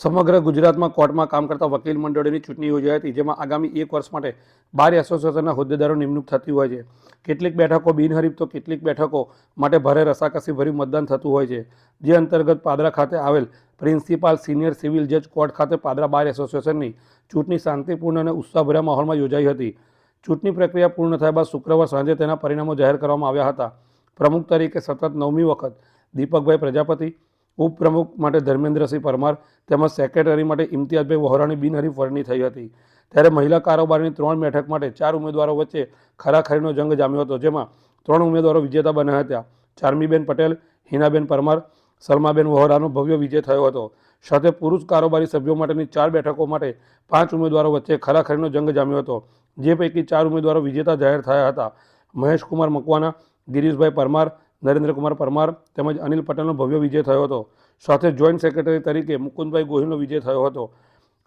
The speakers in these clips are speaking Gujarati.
સમગ્ર ગુજરાતમાં કોર્ટમાં કામ કરતા વકીલ મંડળોની ચૂંટણી યોજાઈ હતી, જેમાં આગામી 1 વર્ષ માટે 12 એસોસિએશનના હોદ્દેદારો નિમણૂક થતી હોય છે. કેટલીક બેઠકો બિનહરીફ તો કેટલીક બેઠકો માટે ભારે રસાકસી ભર્યું મતદાન થતું હોય છે. જે અંતર્ગત પાદરા ખાતે આવેલ પ્રિન્સિપાલ સિનિયર સિવિલ જજ કોર્ટ ખાતે પાદરા બાર એસોસિએશનની ચૂંટણી શાંતિપૂર્ણ અને ઉત્સાહભર્યા માહોલમાં યોજાઈ હતી. ચૂંટણી પ્રક્રિયા પૂર્ણ થયા બાદ શુક્રવાર સાંજે તેના પરિણામો જાહેર કરવામાં આવ્યા હતા. પ્રમુખ તરીકે સતત 9મી વખત દીપકભાઈ પ્રજાપતિ, ઉપપ્રમુખ માટે ધર્મેન્દ્રસિંહ પરમાર તેમજ સેક્રેટરી માટે ઇમ્તિયાઝભાઈ વહોરાની બિનહરીફ વરણી થઈ હતી. ત્યારે મહિલા કારોબારની 3 બેઠક માટે 4 ઉમેદવારો વચ્ચે ખરાખરીનો જંગ જામ્યો હતો, જેમાં 3 ઉમેદવારો વિજેતા બન્યા હતા. ચાર્મીબેન પટેલ, હિનાબેન પરમાર, સલમાબેન વહોરાનો ભવ્ય વિજય થયો હતો. સાથે પુરુષ કારોબારી સભ્યો માટેની 4 બેઠકો માટે 5 ઉમેદવારો વચ્ચે ખરાખરીનો જંગ જામ્યો હતો, જે પૈકી 4 ઉમેદવારો વિજેતા જાહેર થયા હતા. મહેશકુમાર મકવાના, ગિરીશભાઈ પરમાર, નરેન્દ્રકુમાર પરમાર તેમજ અનિલ પટેલનો ભવ્ય વિજય થયો હતો. સાથે જોઈન્ટ સેક્રેટરી તરીકે મુકુંદભાઈ ગોહિલનો વિજય થયો હતો.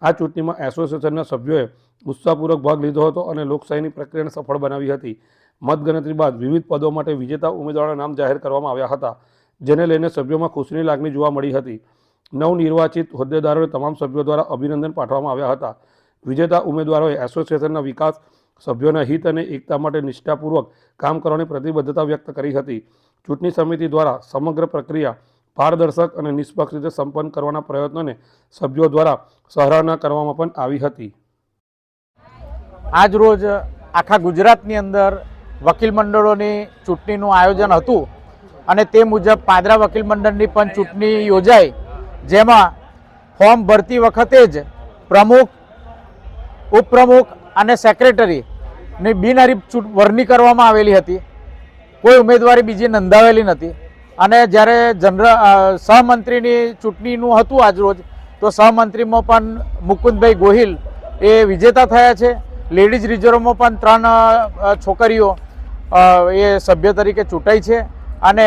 આ ચૂંટણીમાં એસોસિએશનના સભ્યોએ ઉત્સાહપૂર્વક ભાગ લીધો હતો અને લોકશાહીની પ્રક્રિયાને સફળ બનાવી હતી. મતગણતરી બાદ વિવિધ પદો માટે વિજેતા ઉમેદવારોના નામ જાહેર કરવામાં આવ્યા હતા, જેને લઈને સભ્યોમાં ખુશીની લાગણી જોવા મળી હતી. નવનિર્વાચિત હોદ્દેદારોને તમામ સભ્યો દ્વારા અભિનંદન પાઠવવામાં આવ્યા હતા. વિજેતા ઉમેદવારોએ એસોસિએશનના વિકાસ, સભ્યોના હિત અને એકતા માટે નિષ્ઠાપૂર્વક કામ કરવાની પ્રતિબદ્ધતા વ્યક્ત કરી હતી. ચૂંટણી સમિતિ દ્વારા સમગ્ર પ્રક્રિયા પારદર્શક અને નિષ્પક્ષ રીતે સંપન્ન કરવાના પ્રયત્નોને સભ્યો દ્વારા સરાહના કરવામાં પણ આવી હતી. આજ રોજ આખા ગુજરાતની અંદર વકીલ મંડળોની ચૂંટણીનું આયોજન હતું અને તે મુજબ પાદરા વકીલ મંડળની પણ ચૂંટણી યોજાઈ, જેમાં ફોર્મ ભરતી વખતે જ પ્રમુખ, ઉપપ્રમુખ અને સેક્રેટરીની બિનહરીફ વરણી કરવામાં આવેલી હતી. કોઈ ઉમેદવારી બીજી નોંધાવેલી નથી. અને જ્યારે સહમંત્રીની ચૂંટણીનું હતું આજરોજ, તો સહમંત્રીમાં પણ મુકુંદભાઈ ગોહિલ એ વિજેતા થયા છે. લેડીઝ રિઝર્વમાં પણ 3 છોકરીઓ એ સભ્ય તરીકે ચૂંટાઈ છે અને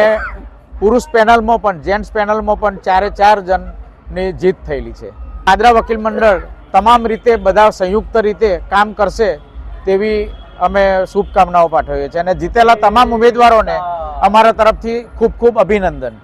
પુરુષ પેનલમાં પણ, જેન્ટ્સ પેનલમાં પણ 4 જણની જીત થયેલી છે. પાદરા વકીલ મંડળ તમામ રીતે બધા સંયુક્ત રીતે કામ કરશે તેવી અમે શુભકામનાઓ પાઠવીએ છીએ અને જીતેલા તમામ ઉમેદવારોને અમારા તરફથી ખૂબ ખૂબ અભિનંદન.